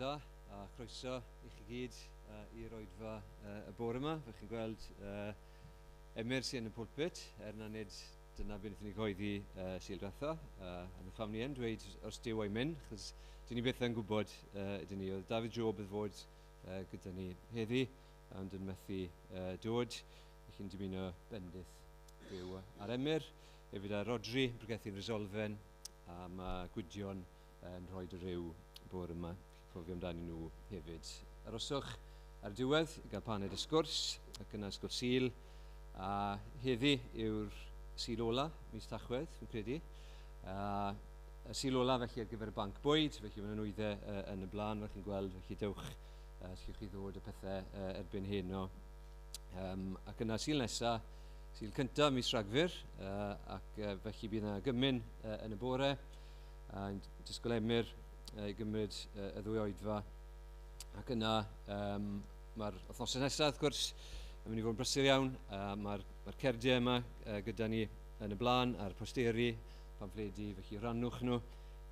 dda a croeso i chi gyd i'r oedfa y bore yma. Fe chi'n gweld Emyr sy'n y pwlpit, na nid dyna beth wnaethon ni gyhoeddi Sul diwetha. Yn y ffamni yn dweud os diw o'i mynd, chos dyn ni byth yn gwybod ydyn ni. Oedd David Job oedd fod gyda ni heddi, ond yn methu dod. Felly'n dymuno bendith byw ar Emyr, hefyd ar Rodri, Bregethyn Rysolfen, a mae Gwydion yn rhoi dy ryw bore yma. Cofio amdani nhw hefyd. Aroswch ar diwedd i gael paned y sgwrs, ac yna sgwrs Sul. A heddi yw'r Sul ola, mis Tachwedd, fi'n credu. Y Sul ola felly ar gyfer y banc bwyd, felly mae'n nwyddau yn y blaen, fel chi'n gweld, felly dewch allwch chi ddod y pethau erbyn heno. Ac yna Sul nesaf, Sul cyntaf mis Rhagfyr, ac felly bydd yna gymyn yn y bore. Disgwyl Emyr i gymryd y ddwy oedfa. Ac yna mae'r wythnosau nesaf, wrth gwrs, yn mynd i fod yn brysur iawn. Mae'r Caerdydd yma gyda ni yn y blaen a'r posteri, pamffledi, felly rannwch nhw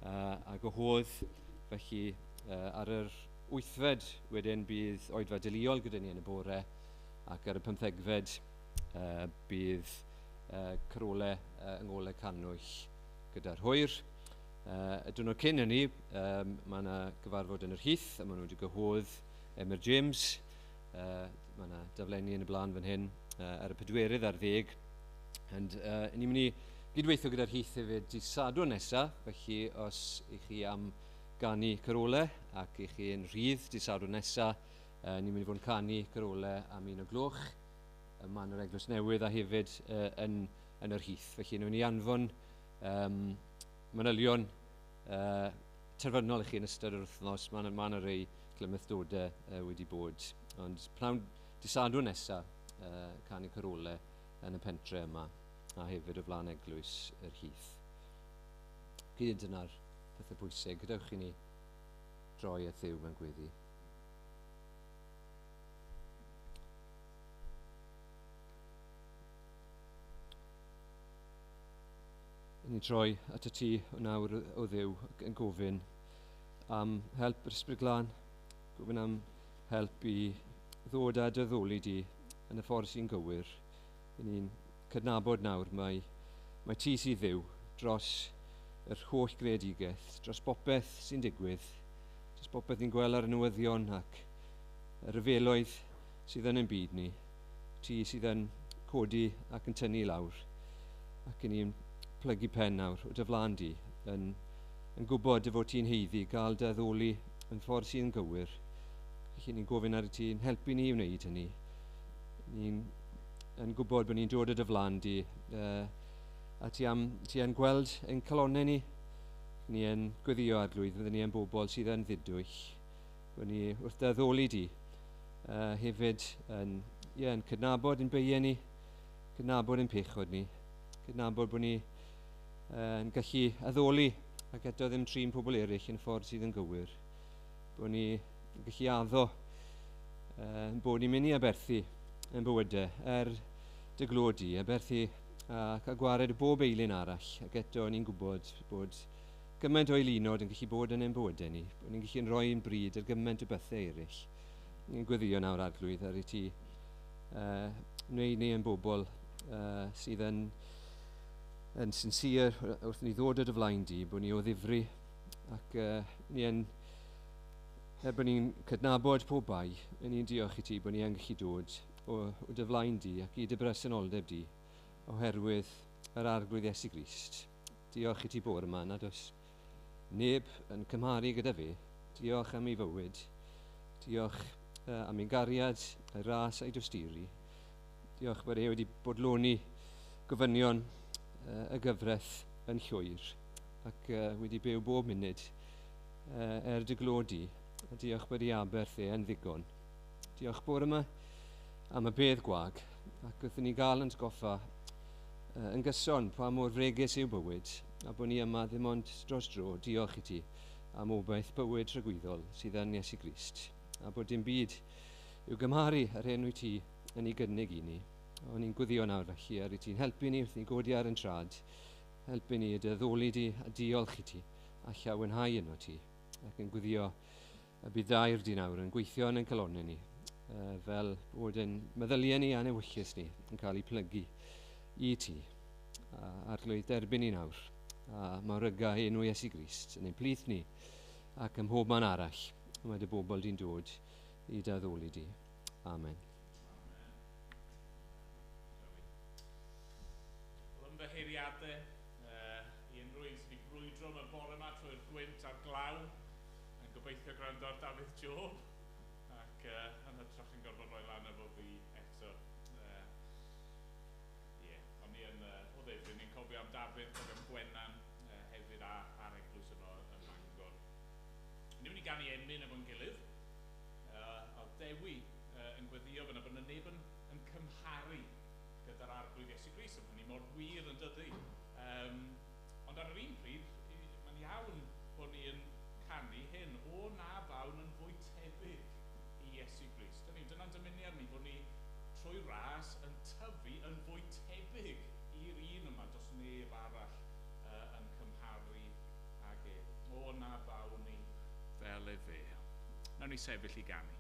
a gwahodd. Felly ar yr 8fed wedyn bydd oedfa deuluol gyda ni yn y bore, ac ar y 15fed bydd carolau yng ngolau Canwyll gyda'r hwyr. Y diwrnod cyn hynny, mae yna gyfarfod yn yr Heath, a maen nhw wedi gyhoedd Emyr James. Mae yna daflenni yn y blaen fan hyn ar y 4 ar 10. Ni'n mynd i gydweithio gyda'r Heath hefyd dydd Sadwrn nesaf, felly os i chi am ganu carolau ac i chi'n rhydd dydd Sadwrn nesaf, ni'n mynd i fod yn canu carolau am 1:00. Mae'n yr eglwys newydd a hefyd yn yr Heath. Felly ni'n mynd i anfon manylion terfynol i chi yn ystod yr wythnos. Mae yna rei clymethdodau wedi bod. Ond pnawn dydd Sadwrn nesaf canu carolau yn y pentre yma a hefyd o flaen eglwys yr Heath. Gyd dyna'r pethau pwysig. Gadewch i ni droi at Dduw mewn gweddi. Ni'n troi at y ti nawr o Dduw yn gofyn am help yr Ysbryd Glân, gofyn am help i ddod a dyddoli di yn y ffordd sy'n gywir. Ni'n cydnabod nawr mae ti sydd Dduw dros yr holl greadigaeth, dros bopeth sy'n digwydd, dros bopeth ni'n gweld ar y newyddion ac y ryfeloedd sydd yn ein byd ni. Ti sydd yn codi ac yn tynnu lawr, ac ni'n plygu pen nawr o dy flaen di, yn gwybod y fod ti'n heiddi, gael dy addoli yn ffordd sy'n gywir. Felly ni'n gofyn ar y ti'n helpu ni i wneud hynny. Ni'n gwybod bod ni'n dod o dy flaen di, a ti yn gweld ein calonnau ni. Ni yn gweddio arglwydd, fyddwn ni yn bobl sydd yn ddidwyll. Bod ni wrth dy addoli di, hefyd yn cydnabod yn beien ni, cydnabod yn pechod ni, cydnabod bod ni yn gallu addoli ac eto ddim trin pobl eraill yn ffordd sydd yn gywir. Bod ni yn gallu addo bod ni'n mynd i aberthu yn bywydau dy glodi, aberthu ac a gwared y bob eilyn arall. Ac eto ni'n gwybod bod gymaint o eilunod yn gallu bod yn ein bywydau ni. Bod ni'n gallu rhoi yn bryd ar gymaint o bethau eraill. Ni'n gweddio nawr arglwydd ar y ti wneud ni yn bobl sydd yn sincere wrth ni ddod o dy flaen di, bod ni o ddifri ac bod ni'n cydnabod pob bai. Ni'n diolch i ti bod ni yn gallu dod o dy flaen di ac i dy bresenoldeb di oherwydd yr arglwydd Iesu Grist. Diolch i ti bore yma nad oes neb yn cymharu gyda fe. Diolch am ei fywyd. Diolch am ein gariad, ei ras a'i dosturi. Diolch bod e wedi bodloni gofynion y gyfraith yn llwyr ac wedi byw bob munud dy glodi. Diolch bod ei aberth yn ddigon. Diolch bore yma am y bedd gwag ac wrth ni gael yn goffa yn gyson pa mor fregus yw bywyd a bod ni yma ddim ond dros dro. Diolch i ti am obaith bywyd rhagwyddol sydd yn Iesu Grist a bod dim byd i'w gymharu ar enw ti yn ei gynnig i ni. O'n i'n gweddio nawr felly ar i ti'n helpu ni wrth ni godi ar yn trad. Helpu ni y dyddoli di a diolch i ti a llawenhau yno ti. Ac yn gweddio y bydd dair di nawr yn gweithio yn ein calonnau ni, fel bod ein meddyliau ni a newyllus ni yn cael eu plygu i ti. Arglwydd derbyn ni nawr, a mawryga enw Iesu Grist yn ein plith ni ac ym mhob man arall, mae dy bobl di'n dod i daddoli di. Amen. Wel, ymddeheiriadau i unrhyw un sydd wedi brwydro am y bore yma trwy'r gwynt a'r glaw, yn gobeithio gwrando ar Dafydd Job, ac yn hytrach yn gorfod rhoi lan efo fi eto. O'n i yn o ddifri, ni'n cofio am Dafydd, cofio am Gwennan, hefyd ar eglwys yno yn Mangor. Ni wedi ganu emyn efo'n gilydd, a Dewi yn gweddio fyna bod yna neb yn cymharu gyda'r arglwydd Iesu Grist, a hynny mor wir yn dydy. Ond ar yr un pryd, mae'n iawn bod ni yn canu hyn, o na fawn yn fwy tebyg i Iesu Grist. Dyna'n dymuniad ni bod ni trwy ras yn tyfu yn fwy tebyg i'r un yma, dos neb arall yn cymharu ag e. O na fawn ni fel e fe. Nawn ni sefyll i ganu.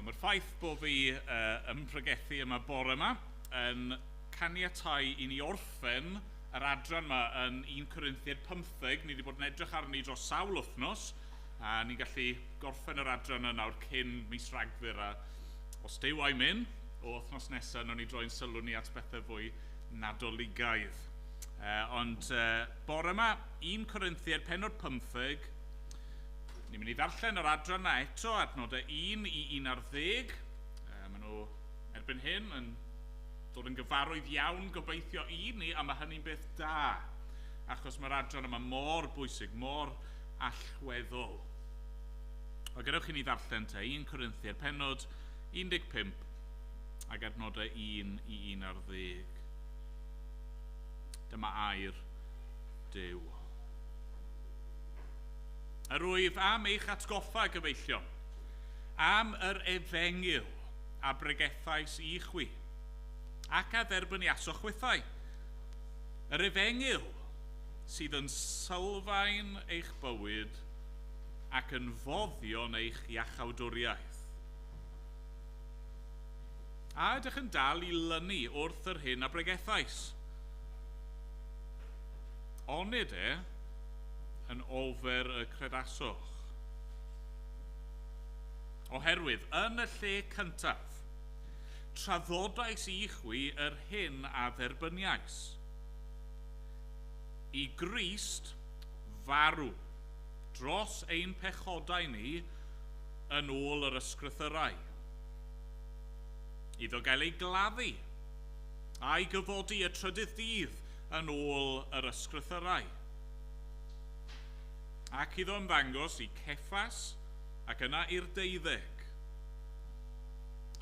Mae'r ffaith bod fi ympregethu yma bore yma yn caniatáu i ni orffen yr adran yma yn 1 Corinthiaid 15. Ni wedi bod yn edrych arni dros sawl wythnos, a ni'n gallu gorffen yr adran yna nawr cyn mis Rhagfyr. A os dyw a'i mynd, o wythnos nesaf, nawn ni droi'n sylw ni at bethau fwy nadoligaidd. Ond bore yma, 1 Corinthiaid pennod 15, ni'n mynd i ddarllen yr adran yna eto, adnodau 1 i 11. Maen nhw erbyn hyn yn dod yn gyfarwydd iawn gobeithio i ni, a mae hynny'n beth da, achos mae'r adran yma mor bwysig, mor allweddol. O gadewch i ni ddarllen te, 1 Corinthiaid, pennod 15, ac adnodau 1 i 11. Dyma air Duw. Yr wyf am eich atgoffa gyfeillion, am yr efengyl a bregethais i chwi, ac a dderbyniasoch wythau. Yr efengyl sydd yn sylfaen eich bywyd ac yn foddion eich iachawdwriaeth. A ydych yn dal i lynu wrth yr hyn a bregethais. Onid yn ofer y credasoch. Oherwydd, yn y lle cyntaf, traddodais i chwi yr hyn a dderbyniais. I Grist farw dros ein pechodau ni yn ôl yr ysgrythyrau. Iddo gael ei gladdu a'i gyfodi y trydydd dydd yn ôl yr ysgrythyrau. Ac iddo ymddangos i Ceffas ac yna i'r 12.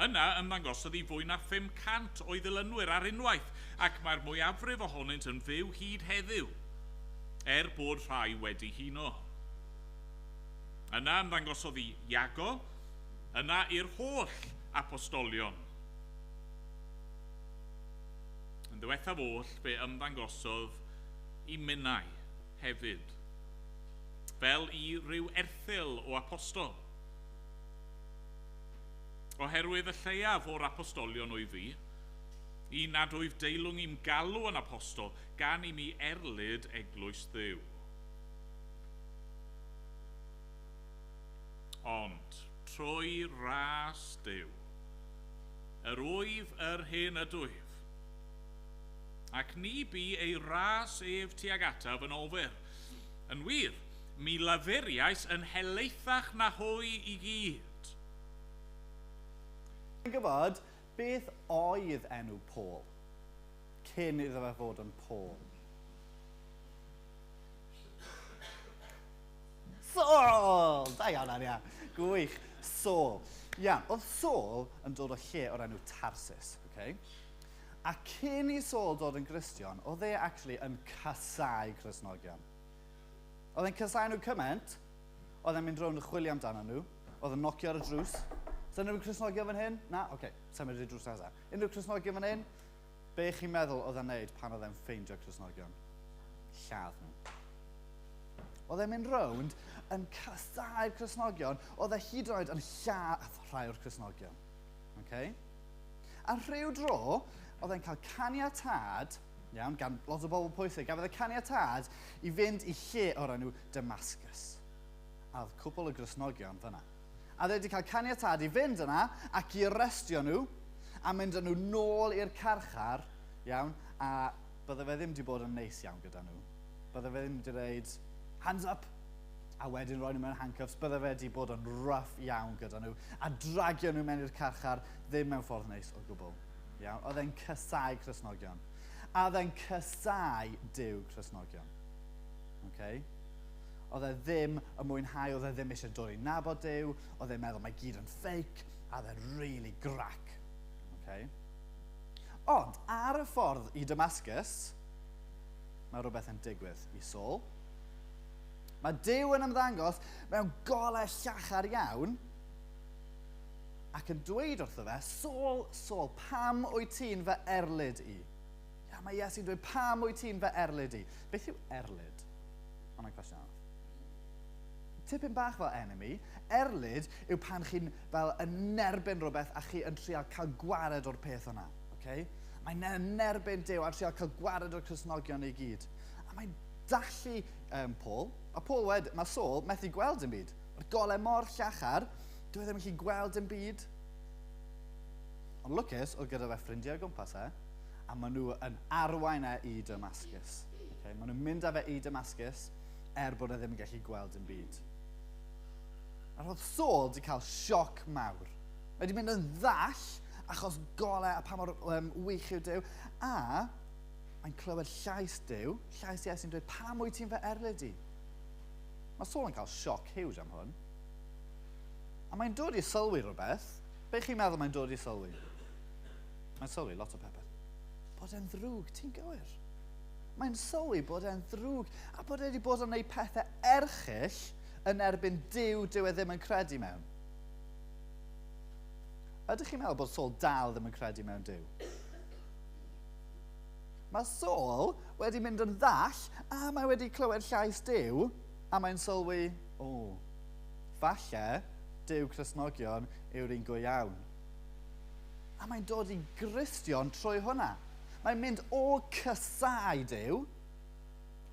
Yna ymddangosodd i fwy na 500 o'i ddilynwyr ar unwaith, ac mae'r mwyafrif ohonynt yn fyw hyd heddiw, bod rhai wedi huno. Yna ymddangosodd i Iago, yna i'r holl apostolion. Yn ddiwethaf oll, fe ymddangosodd i minnau hefyd, fel i ryw erthyl o apostol. Oherwydd y lleiaf o'r apostolion o'i fi, i nad wyf deilwng i'm galw yn apostol, gan i mi erlyd eglwys Dduw. Ond, trwy ras Dduw, yr wyf yr hyn y dwyf, ac ni bu ei ras ef tuag ataf yn ofer. Yn wir, mi lyfuriais yn helaethach na hwy i gyd. Yn gwybod, beth oedd enw Paul cyn iddo fe fod yn Paul? Saul! Da iawn, Ania. Gwych. Saul. Iawn, oedd Saul yn dod o lle o'r enw Tarsus, okay? A cyn i Saul dod yn Gristion, oedd e actually yn casau Cristnogion. Oedd e'n casau nhw cymaint, oedd e'n mynd rownd y chwilio amdano nhw, oedd e'n nocio ar y drws. Is unrhyw Cristnogio fan hyn? Na? Oce, symud i'r drws nesaf. Unrhyw Cristnogio fan hyn? Be chi'n meddwl oedd e'n neud pan oedd e'n ffeindio Cristnogion? Lladd nhw. Oedd e'n mynd rownd yn casau'r Cristnogion, oedd e hyd yn oed yn lladd rhai o'r Cristnogion. Okay? A rhyw dro, oedd e'n cael caniatad, iawn, gan lot o bobl pwysig, gafodd y caniatad i fynd i lle o'r enw Damascus. A oedd cwbl o Cristnogion fyna. A wedi cael caniatad i fynd yna ac i arestio nhw a mynd â nhw nôl i'r carchar, iawn, a bydde fe ddim wedi bod yn neis iawn gyda nhw. Bydde fe ddim wedi dweud, hands up, a wedyn roi nhw mewn handcuffs, bydde fe wedi bod yn rough iawn gyda nhw, a dragio nhw mewn i'r carchar, ddim mewn ffordd neis o gwbl. Iawn, oedd e'n cysau Cristnogion. A oedd e'n cysau Duw Cristnogion. Okay? Oedd e ddim yn mwynhau, oedd e ddim eisiau dod i nabod Duw, oedd e'n meddwl mae gyd yn ffeic, a oedd e'n really grac. Okay? Ond, ar y ffordd i Damascus, mae rhywbeth yn digwydd i Saul. Mae Duw yn ymddangos mewn golau llachar iawn, ac yn dweud wrtho fe, Saul, Saul, pam wyt ti'n fy erlyd i? Ia, mae Iesu'n dweud, pam wyt ti'n fy erlyd i? Beth yw erlyd? Hwna'n cwestiwn arall. Tipyn bach fel enemy, erlyd yw pan chi'n fel yn erbyn rhywbeth a chi yn trial cael gwared o'r peth yna. Okay? Mae'n erbyn Duw a trial cael gwared o'r Cristnogion i gyd. A mae'n dallu Paul, a Paul wedi, mae Saul methu gweld dim byd. Mae'r golau mor llachar, dwi ddim yn gallu gweld dim byd. Ond lwcus oedd gyda fe ffrindiau o gwmpas a maen nhw yn arwain i Damascus. Okay? Maen nhw'n mynd â fe i Damascus bod e ddim yn gallu gweld dim byd. A roedd Saul wedi cael sioc mawr. Mae wedi mynd yn ddall achos golau a pa mor wych yw Duw. A mae'n clywed llais Duw, llais Iesu'n dweud, pam wyt ti'n fy erlyd i? Mae Saul yn cael sioc huge am hwn. A mae'n dod i sylwi rhywbeth. Be chi'n meddwl mae'n dod i sylwi? Mae'n sylwi lot o pethau. Bod e'n ddrwg, ti'n gywir. Mae'n sylwi bod e'n ddrwg a bod e wedi bod yn gwneud pethau erchyll yn erbyn Duw e ddim yn credu mewn. Ydych chi'n meddwl bod Saul dal ddim yn credu mewn Duw? Mae Saul wedi mynd yn ddall a mae wedi clywed llais Duw a mae'n sylwi, falle Duw Cristnogion yw'r un go iawn. A mae'n dod i Gristion trwy hwnna. Mae'n mynd o cysau Duw,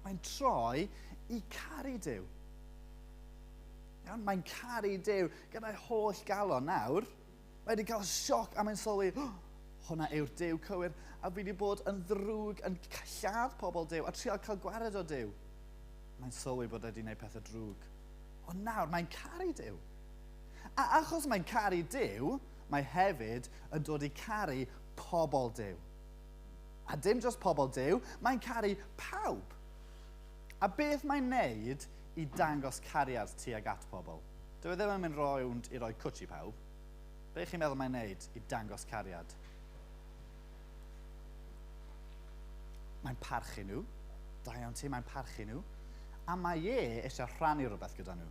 mae'n troi i caru Duw. Iawn, mae'n caru Duw gyda'i holl galon nawr. Mae wedi cael sioc a mae'n sylwi, hwnna yw'r Duw cywir. A fi wedi bod yn ddrwg yn lladd pobl Duw a trial cael gwared o Duw. Mae'n sylwi bod wedi gwneud pethau drwg. Ond nawr, mae'n caru Duw. A achos mae'n caru Duw, mae hefyd yn dod i caru pobl Duw. A dim just pobl Duw, mae'n caru pawb. A beth mae'n neud i dangos cariad tuag at pobl? Dyw e ddim yn mynd rownd i roi cwtsh i pawb. Be chi'n meddwl mae'n neud i dangos cariad? Mae'n parchu nhw. Da iawn ti, mae'n parchu nhw. A mae eisiau rhannu rhywbeth gyda nhw.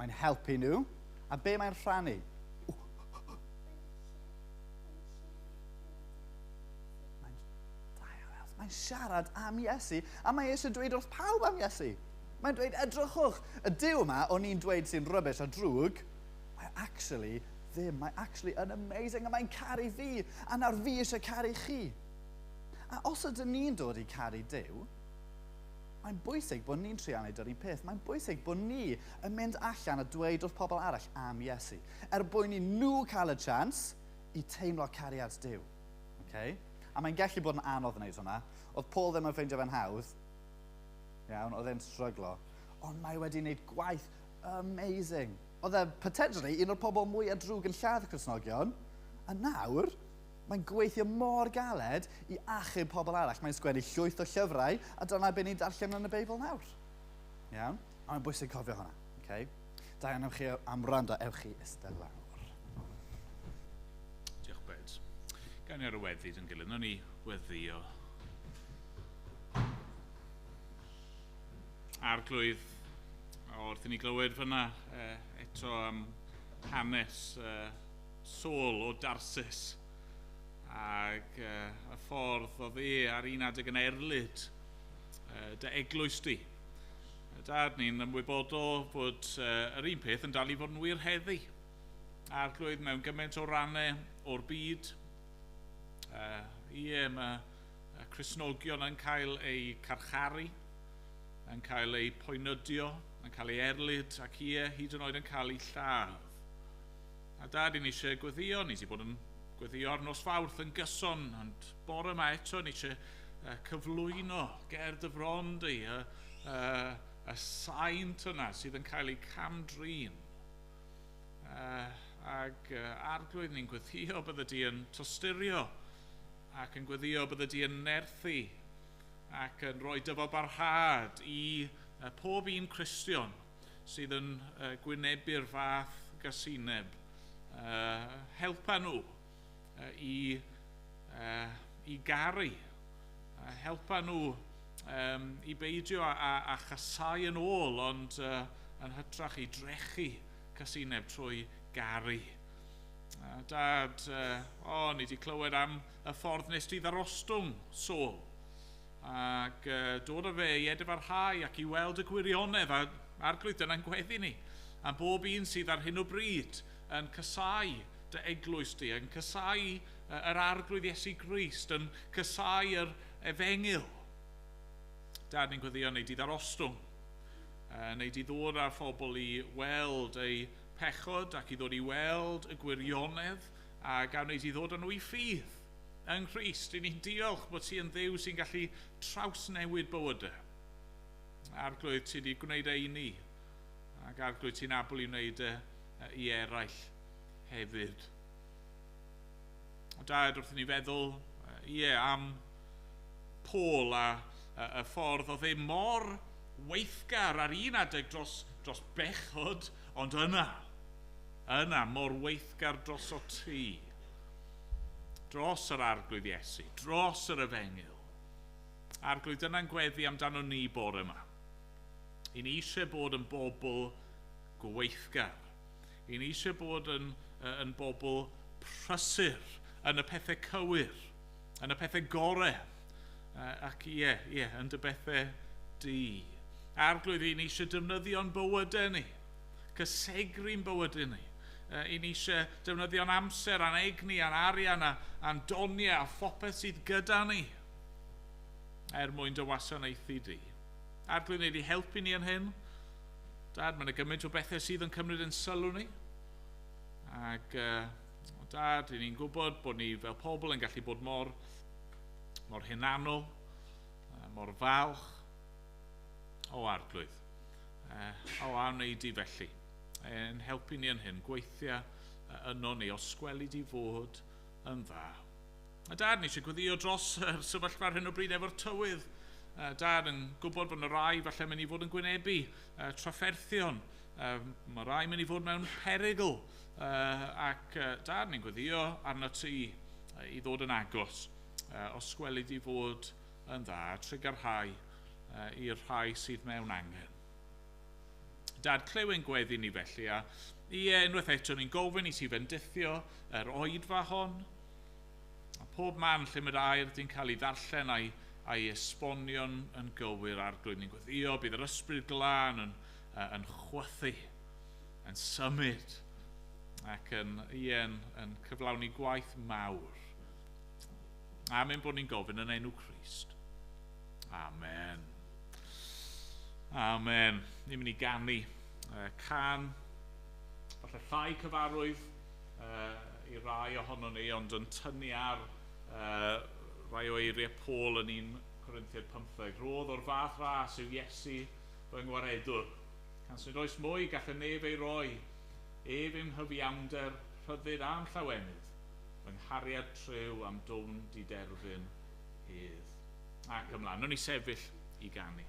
Mae'n helpu nhw. A be mae'n rhannu? Mae'n siarad am Iesu, a mae eisiau dweud wrth pawb am Iesu. Mae'n dweud, edrychwch, y Duw yma, o'n i'n dweud sy'n rubbish a drwg, mae actually ddim, mae actually yn amazing, a mae'n caru fi, a nawr fi eisiau caru chi. A os ydyn ni'n dod i caru Duw, mae'n bwysig bod ni'n trio wneud yr un peth. Mae'n bwysig bod ni yn mynd allan a dweud wrth pobl arall am Iesu. Mwyn i nhw cael y chance i teimlo cariad Duw. Okay? A mae'n gallu bod yn anodd wneud hwnna. Oedd Paul ddim yn ffeindio fe'n hawdd. Iawn, oedd e'n stryglo. Ond mae wedi wneud gwaith amazing. Oedd e potentially un o'r pobl mwy a drwg yn lladd y Cristnogion. A nawr, mae'n gweithio mor galed i achub pobl arall. Mae'n sgwennu llwyth o llyfrau, a dyna be ni'n darllen yn y Beibl nawr. Iawn? A mae'n bwysig cofio hwnna. Okay? Da iawn am chi am rando, ewch chi eistedd lawr. Diolch bed. Gan ni ar y weddi yn gilydd, nhw'n ni weddio. Arglwydd, wrth i ni glywed fyna eto am hanes Saul o Darsus ac y ffordd oedd ar un adeg yn erlyd dy eglwys di. Dad ni'n ymwybodol bod yr un peth yn dal i fod yn wir heddi. Arglwydd mewn gymaint o rannau o'r byd. Mae Cristnogion yn cael ei carcharu, yn cael ei poenydio, yn cael ei erlyd, ac hyd yn oed yn cael ei lladd. A dad ni'n eisiau gweddio, ni wedi bod yn gweddio ar nos Fawrth yn gyson, ond bore yma eto ni eisiau cyflwyno ger dy fron di, y saint yna sydd yn cael ei camdrin. Ac arglwydd ni'n gweddio bydde di yn tosturio, ac yn gweddio bydde di yn nerthu, ac yn rhoi dyfalbarhad i pob un Cristion sydd yn gwynebu'r fath gysineb. Helpa nhw i garu. Helpa nhw i beidio a chysau yn ôl, ond yn hytrach i drechu cysineb trwy garu. Dad, ni wedi clywed am y ffordd nes ti ddarostwng Saul, ac dod â fe i edfarhau ac i weld y gwirionedd, a arglwydd dyna'n gweddi ni. A bob un sydd ar hyn o bryd yn cysau dy eglwys di, yn cysau yr arglwydd Iesu Grist, yn cysau yr efengil. Dad, ni'n gweddio wneud i ddarostwng, wneud i ddod â'r phobl i weld eu pechod ac i ddod i weld y gwirionedd, ac a wneud i ddod â nhw i ffydd yng Nghrist. I ni'n diolch bod ti yn Dduw sy'n gallu trawsnewid bywydau. Arglwydd ti wedi gwneud ei ni, ac arglwydd ti'n abl i wneud i eraill hefyd. Dad, wrth i ni feddwl, am Paul a y ffordd oedd e mor weithgar ar un adeg dros bechod, ond yna mor weithgar dros o ti, dros yr arglwydd Iesu, dros yr efengil. Arglwydd, dyna'n gweddi amdano ni bore yma. I ni eisiau bod yn bobl gweithgar. I ni eisiau bod yn bobl prysur, yn y pethau cywir, yn y pethau gorau, ac yn dy bethau di. Arglwydd, i ni eisiau defnyddio'n bywydau ni, cysegru'n bywydau ni. I ni eisiau defnyddio'n amser, a'n egni, a'n arian, a'n doniau, a phopeth sydd gyda ni, mwyn dy wasanaethu di. Arglwydd, wneud i helpu ni yn hyn. Dad, mae'n gymaint o bethau sydd yn cymryd yn sylw ni. Ac, Dad, i ni'n gwybod bod ni fel pobl yn gallu bod mor hunanol, mor falch. Arglwydd, wneud i felly. Yn helpu ni yn hyn, gweithio yno ni, osgweli di fod yn dda. Dad, ni eisiau gweddio dros yr sefyllfa ar hyn o bryd efo'r tywydd. Dad, yn gwybod bod yna rai falle mynd i fod yn gwynebu trafferthion. Mae rai mynd i fod mewn perygl. Ac Dad, ni'n gweddio arno ti i ddod yn agos. Osgweli di fod yn dda, trigyrhau i'r rhai sydd mewn angen. Dad, clywyn gweddi ni felly, a unwaith eto ni'n gofyn i ti fendithio yr oedfa hon. A pob man lle mae'r air di'n cael ei ddarllen a'i esbonion yn gywir, Arglwydd, ni'n gweddio bydd yr ysbryd glân yn chwythu, yn symud, ac yn cyflawni gwaith mawr. Amen bod ni'n gofyn yn enw Crist. Amen. Amen. Ni'n mynd i ganu can, falle llai cyfarwydd i rai ohono ni, ond yn tynnu ar rai o eiriau Paul yn 1 Corinthiaid 15. Roedd o'r fath ras yw Iesu fy ngwaredwr. Can sy'n oes mwy gall y nef ei roi, ef ym hyfiawnder, rhyddid a'n llawenydd, fy nghariad trew am dwn di derfyn hedd. Ac ymlaen, nhw'n ni sefyll i ganu.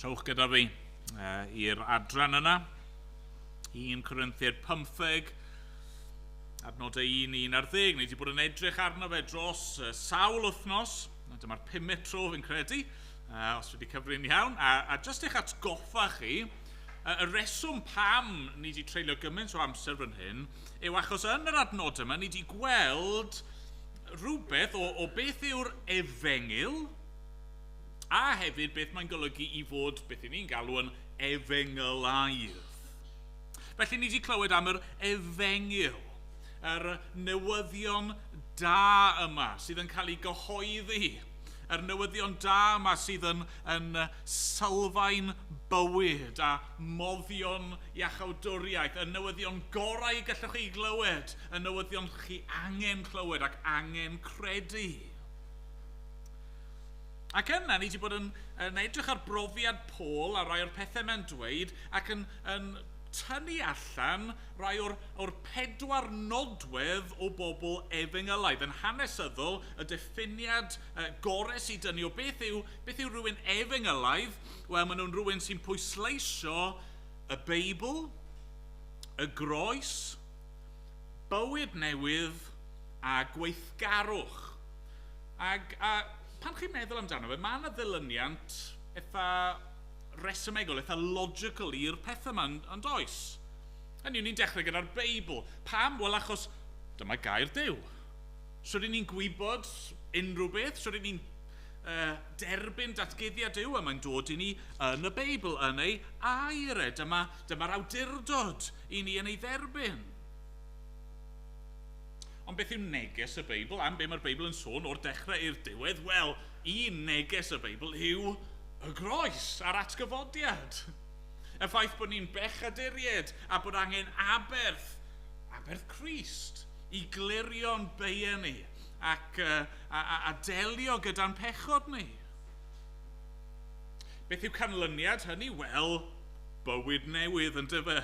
Trowch gyda fi i'r adran yna. 1 Corinthiaid 15, adnodau 1 ar 10. Ni wedi bod yn edrych arno fe dros sawl wythnos. Dyma'r 5 tro fi'n credu, os wedi cyfri'n iawn. A jyst eich atgoffa chi, y reswm pam ni wedi treulio gymaint o amser fan hyn yw achos yn yr adnod yma ni wedi gweld rhywbeth o beth yw'r efengyl a hefyd beth mae'n golygu i fod beth ni'n galw yn efengylaidd. Felly ni wedi clywed am yr efengyl, yr newyddion da yma sydd yn cael ei gyhoeddi, yr newyddion da yma sydd yn sylfaen bywyd a moddion iachawdwriaeth, y newyddion gorau gallwch chi glywed, y newyddion chi angen clywed ac angen credu. Ac yna ni wedi bod yn edrych ar brofiad Paul a rai o'r pethau mae'n dweud ac yn tynnu allan rai o'r 4 nodwedd o bobl efengylaidd. Yn hanesyddol, y diffiniad gorau sy'n dynnu o beth yw rhywun efengylaidd. Wel, maen nhw'n rhywun sy'n pwysleisio y Beibl, y groes, bywyd newydd a gweithgarwch. Ac pan chi'n meddwl amdano fe, mae yna ddilyniant eitha resymegol, eitha logical i'r pethau yma yn does. Hynny yw ni'n dechrau gyda'r Beibl. Pam? Wel, achos dyma gair Duw. Swn ni'n gwybod unrhyw beth, swn ni'n derbyn datguddiad Duw a mae'n dod i ni yn y Beibl, yn ei air. Dyma'r awdurdod i ni yn ei dderbyn. Ond beth yw neges y Beibl? Am be mae'r Beibl yn sôn o'r dechrau i'r diwedd? Wel, un neges y Beibl yw y groes a'r atgyfodiad. Y ffaith bod ni'n bechaduried a bod angen aberth Crist i glirio'n beia ni ac a delio gyda'n pechod ni. Beth yw canlyniad hynny? Wel, bywyd newydd yn dyfa.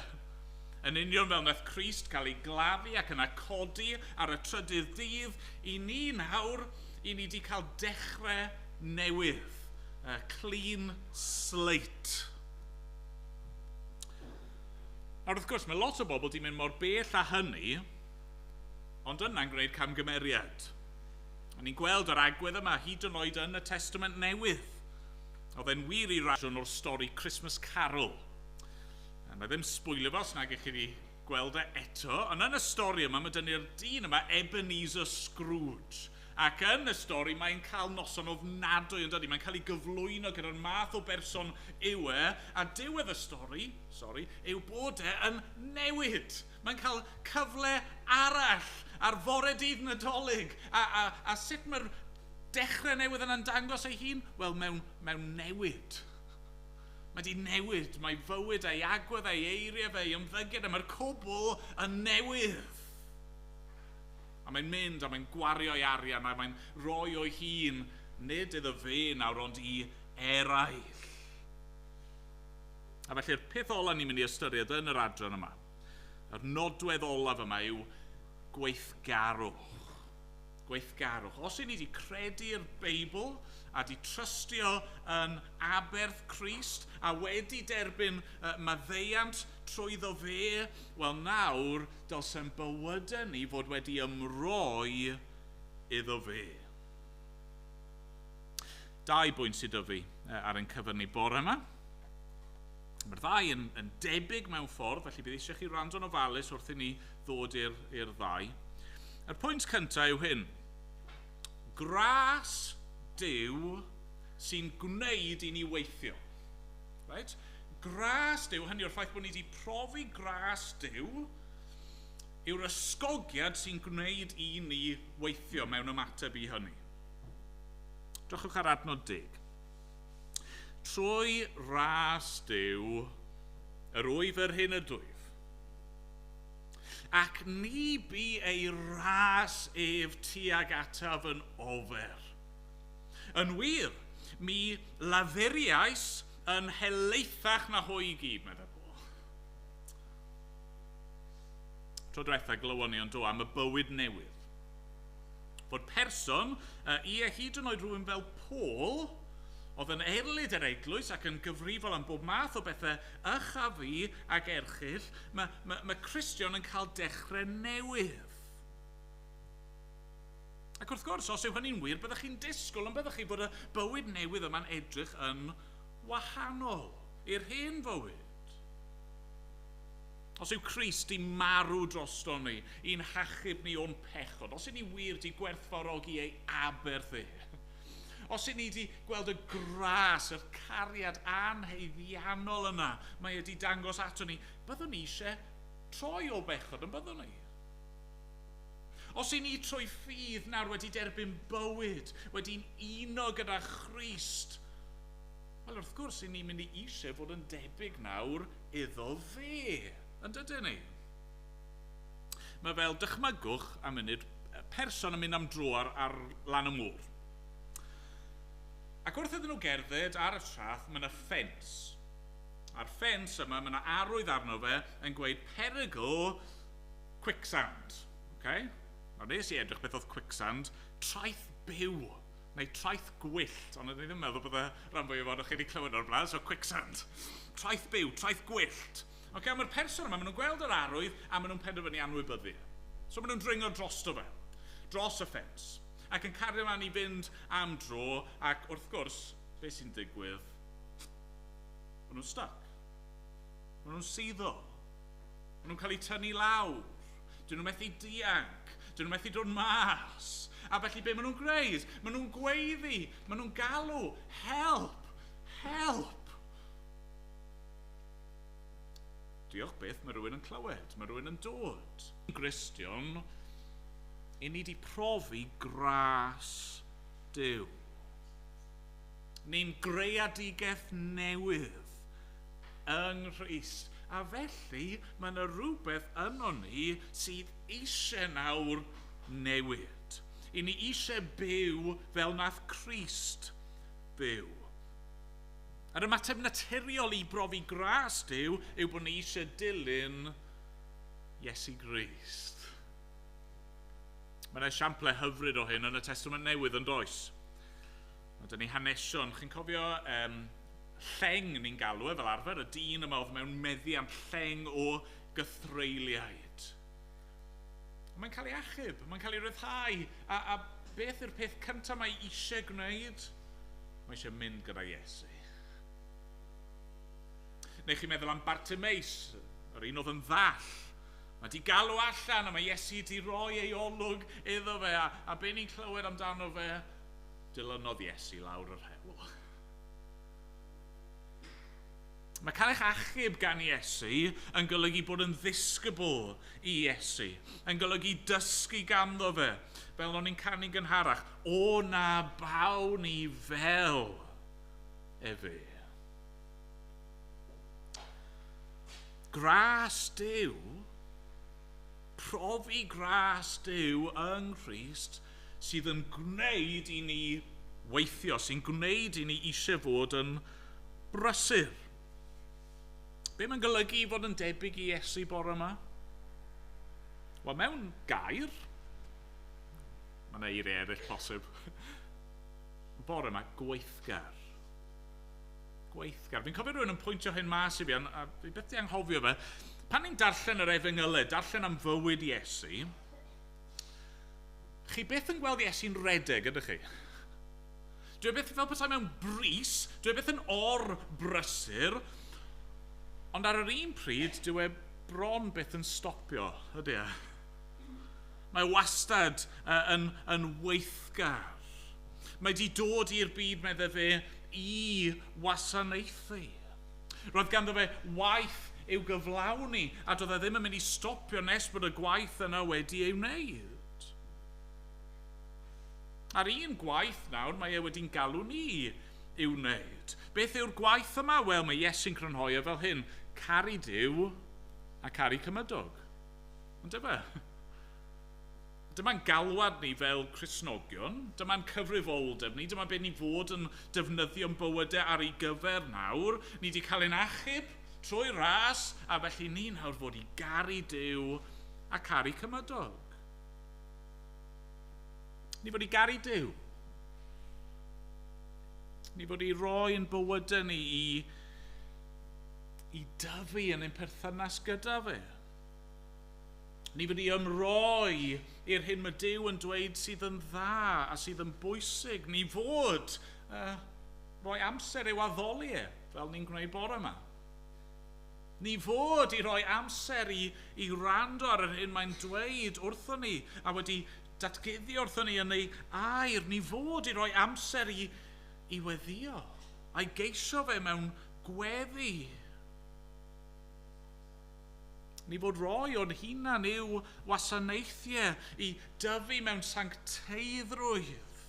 Yn union fel wnaeth Crist cael ei gladdu ac yna codi ar y trydydd dydd, i ni nawr, i ni wedi cael dechrau newydd. Clean slate. Nawr wrth gwrs, mae lot o bobl wedi mynd mor bell â hynny, ond yna'n gwneud camgymeriad. A ni'n gweld yr agwedd yma hyd yn oed yn y Testament Newydd. Oedd e'n wir i rasiwn o'r stori Christmas Carol. A mae ddim sbwylio fo os nag ych chi wedi gweld e eto. Ond yn y stori yma, mae dynnu'r dyn yma, Ebenezer Scrooge. Ac yn y stori, mae'n cael noson ofnadwy yn dydi. Mae'n cael ei gyflwyno gyda'r math o berson yw e. A diwedd y stori, yw bod e yn newid. Mae'n cael cyfle arall ar fore dydd Nadolig. A sut mae'r dechrau newydd yn dangos ei hun? Wel, mewn newid. Mae di newid, mae fywyd ei agwedd ei eiriau fe, ei ymddyged, a mae'r cwbl yn newydd. A mae'n mynd a mae'n gwario ei arian a mae'n rhoi o'i hun, nid iddo fe nawr ond i eraill. A felly'r peth ola ni'n mynd i ystyried yn yr adran yma, yr nodwedd olaf yma yw gweithgarwch. Gweithgarwch. Os i ni wedi credu'r Beibl a wedi trystio yn aberth Crist a wedi derbyn maddeiant trwyddo fe, wel nawr dylsem bywydau ni fod wedi ymroi iddo fe. 2 bwynt sydd o fi ar ein cyfer ni bore yma. Mae'r ddau yn debyg mewn ffordd, felly bydd eisiau chi rando'n ofalus wrth i ni ddod i'r ddau. Yr pwynt cyntaf yw hyn. Gras Duw sy'n gwneud i ni weithio. Right? Gras Duw, hynny o'r ffaith bod ni wedi profi gras Duw, yw'r ysgogiad sy'n gwneud i ni weithio mewn ymateb i hynny. Drychwch ar adnod 10. Trwy ras Duw, yr wyf yr hyn y dwyf, ac ni bu ei ras ef tuag ataf yn ofer. Yn wir, mi lafuriais yn helaethach na hwy i gyd, meddwl po. Tro diwetha glywon ni ond do am y bywyd newydd. Fod person, i hyd yn oed rhywun fel Paul, oedd yn erlyd yr eglwys ac yn gyfrifol am bob math o bethau ychafu ac erchyll, mae Cristion yn cael dechrau newydd. Ac wrth gwrs, os yw hynny'n wir, byddwch chi'n disgwyl, ond byddwch chi bod y bywyd newydd yma'n edrych yn wahanol i'r hen fywyd. Os yw Crist i marw drosto ni, i'n hachub ni o'n pechod, os yw ni wir di gwerthfawrogi ei aberth e, os yw ni di gweld y gras, yr cariad anheiddiannol yna, mae wedi dangos ato ni, byddwn ni eisiau troi o bechod yn byddwn ni. Os yw ni trwy ffydd nawr wedi derbyn bywyd, wedi'n uno gyda Christ, wel wrth gwrs yw ni'n mynd i eisiau fod yn debyg nawr iddo fe, yn dydyn ni. Mae fel dychmygwch am munud person yn mynd am dro ar lan y môr. Ac wrth iddyn nhw gerdded ar y traeth, mae yna ffens. A'r ffens yma, mae yna arwydd arno fe yn gweud perygl quicksand. Okay? Nawr nes i edrych beth oedd quicksand, traeth byw, neu traeth gwyllt, ond ydyn ni'n meddwl bod y rhan fwyaf ohonoch chi wedi clywed o'r blaen, so quicksand. Traeth byw, traeth gwyllt. Okay, mae'r person yma, maen nhw'n gweld yr arwydd a maen nhw'n penderfynu anwybyddu. So maen nhw'n dringo drosto fe, dros y ffens, ac yn cario ymlaen i fynd am dro, ac wrth gwrs, beth sy'n digwydd? Maen nhw'n stuck. Maen nhw'n suddo. Maen nhw'n cael eu tynnu lawr. Dyn nhw'n methu dianc. Dyn nhw'n methu dod mas. A felly be maen nhw'n gwneud? Maen nhw'n gweiddi. Maen nhw'n galw. Help! Help! Diolch beth, mae rhywun yn clywed. Mae rhywun yn dod. Cristion, i ni wedi profi gras Duw. Ni'n greadigaeth newydd yng Nghrist. A felly, mae yna rhywbeth yno ni sydd eisiau nawr newid. I ni eisiau byw fel nath Crist byw. Yr ymateb naturiol i brofi gras Duw yw bod ni eisiau dilyn Iesu Grist. Mae yna esiamplau hyfryd o hyn yn y Testament Newydd yn does. Mae ni hanesion, chi'n cofio lleng ni'n galw fel arfer, y dyn yma oedd mewn meddiant lleng o gythreiliaid. Mae'n cael ei achub, mae'n cael ei ryddhau, a beth yw'r peth cyntaf mae eisiau gwneud? Mae eisiau mynd gyda Iesu. Neu chi'n meddwl am Bartimeus, yr un oedd yn ddall. Mae di galw allan a mae Iesu di roi ei olwg iddo fe, a be ni'n clywed amdano fe, dilynodd Iesu lawr yr hewl. Mae cael eich achub gan Iesu yn golygu bod yn ddisgybl i Iesu, yn golygu dysgu ganddo fe, fel o'n i'n canu gynharach, o na baw ni fel efe. Gras Duw, profi gras Duw yng Nghrist sydd yn gwneud i ni weithio, sy'n gwneud i ni eisiau fod yn brysur. Be mae'n golygu fod yn debyg i Iesu bore yma? Wel, mewn gair, mae'n eiriau eraill posib, bore yma, gweithgar. Gweithgar. Fi'n cofio rhywun yn pwyntio hyn mas i fi, a fi beth di anghofio fe, pan ni'n darllen yr Efengylau, darllen am fywyd Iesu, chi beth yn gweld Iesu'n redeg, ydych chi? Dwi beth fel petai mewn bris, dwi beth yn or-brysur, ond ar yr un pryd, dwi bron beth yn stopio, ydy e? Mae wastad yn weithgar. Mae di dod i'r byd, meddwl fe, i wasanaethu. Roedd ganddo fe waith i'w gyflawni, a doedd e ddim yn mynd i stopio nes bod y gwaith yna wedi ei wneud. Ar un gwaith nawr, mae e wedi'n galw ni i'w wneud. Beth yw'r gwaith yma? Wel, mae Iesu'n crynhoi e fel hyn, caru Duw a caru cymydog. Ond dyma, dyma'n galwad ni fel Cristnogion, dyma'n cyfrifoldeb ni, dyma be ni fod yn defnyddio'n bywydau ar ei gyfer nawr. Ni wedi cael ein achub trwy ras, a felly ni nawr fod i garu Duw a caru cymydog. Ni fod i garu Duw. Ni fod i roi yn bywydau ni i dyfu yn ein perthynas gyda fe. Ni fod i ymroi i'r hyn mae Duw yn dweud sydd yn dda a sydd yn bwysig. Ni fod roi amser i'w addoliau fel ni'n gwneud bore yma. Ni fod i roi amser i rando ar yr hyn mae'n dweud wrthon ni a wedi datguddio wrthon ni yn ei air. Ni fod i roi amser i weddio a'i geisio fe mewn gweddi. Ni fod roi o'n hunan i'w wasanaethiau i dyfu mewn sancteiddrwydd.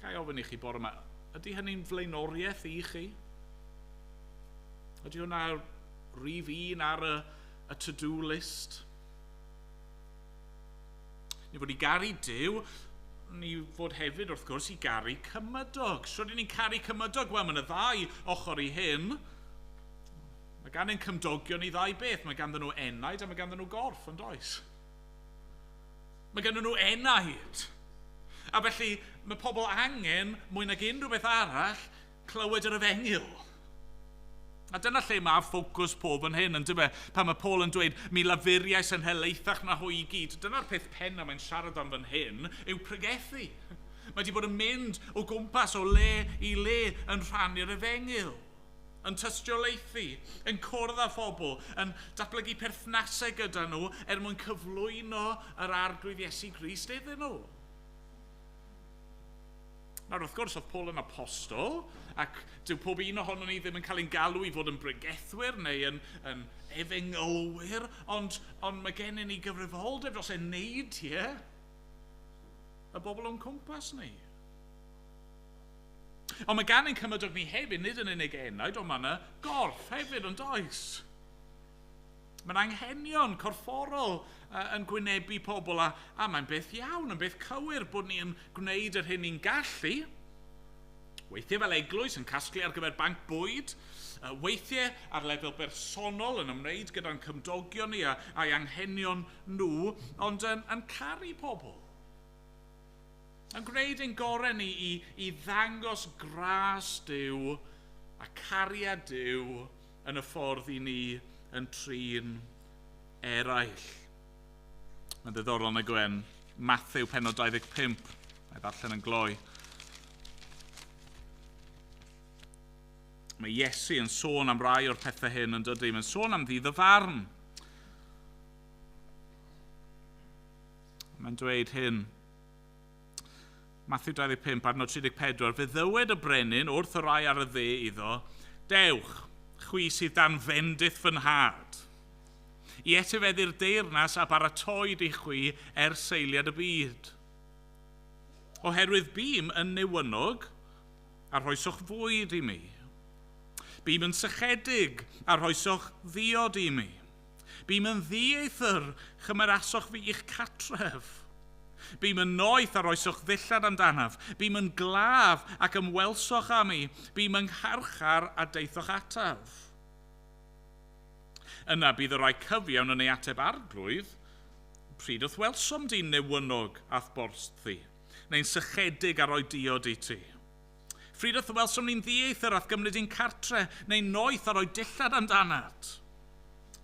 Gai ofyn i chi bore yma, ydy hynny'n flaenoriaeth i chi? Ydy hwnna rhif un ar y to-do list? Ni fod i garu Duw, ni fod hefyd wrth gwrs i garu cymydog. Sut ni'n caru cymydog? Wel, mae'n y ddau ochr i hyn. Mae gan ein cymdogion i ddau beth. Mae ganddyn nhw enaid a mae ganddyn nhw gorff, yn does? Mae ganddyn nhw enaid. A felly, mae pobl angen, mwy nag unrhyw beth arall, clywed yr efengyl. A dyna lle mae ffocws pob yn hyn, yn dyma, pan mae Paul yn dweud, mi lafuriais yn helaethach na hwy i gyd. Dyna'r peth penna mae'n siarad am fan hyn, yw pregethu. Mae wedi bod yn mynd o gwmpas o le i le yn rhannu'r efengyl, yn tystiolaethu, yn cwrdd â phobl, yn datblygu perthnasau gyda nhw mwyn cyflwyno yr arglwydd Iesu Grist iddyn nhw. Nawr, wrth gwrs, oedd Paul yn apostol, ac dyw pob un ohono ni ddim yn cael ein galw i fod yn bregethwyr neu yn efengylwyr, ond mae gennym ni gyfrifoldeb dros eneidiau y bobl o'n cwmpas ni. Ond mae gan ein cymydog ni hefyd, nid yn unig enaid, ond mae yna gorff hefyd yn does. Mae'n anghenion corfforol yn gwynebu pobl, a mae'n beth iawn, yn beth cywir bod ni'n gwneud yr hyn ni'n gallu. Weithiau fel eglwys yn casglu ar gyfer banc bwyd, weithiau ar lefel bersonol yn ymwneud gyda'n cymdogion ni a'i anghenion nhw, ond yn caru pobl. Yn gwneud ein gorau ni i ddangos gras Duw a cariad Duw yn y ffordd i ni yn trin eraill. Mae'n ddiddorol na gwen, Mathew pennod 25, mae ddarllen yn gloi. Mae Iesu yn sôn am rai o'r pethau hyn yn dydy. Mae'n sôn am ddi-ddyfarn. Mae'n dweud hyn. Mathew 25, adnod 34. Fe ddywed y brenin wrth y rai ar y dde iddo, Dewch, chwi sydd dan fendith fy nhad. I etifeddu'r deyrnas a baratoed i chwi seiliad y byd. Oherwydd bîm yn newynog, arhoeswch fwyd i mi. Bîm yn sychedig, arhoeswch ddiod i mi. Bîm yn ddieithr, chymeraswch fi i'ch catref. Bîm yn noeth, arhoeswch ddillad amdanaf. Bîm yn glaf ac ymwelsoch am mi. Bîm yn ngharchar a deithoch ataf. Yna bydd y rai cyfiawn yn ei ateb arglwydd, pryd wrth welsom di'n newynog ath borst thi, neu'n sychedig ar oi diod i ti. Pryd wrth welsom ni'n ddieithr ath gymryd i'n cartre, neu'n noeth ar oi dillad amdanat.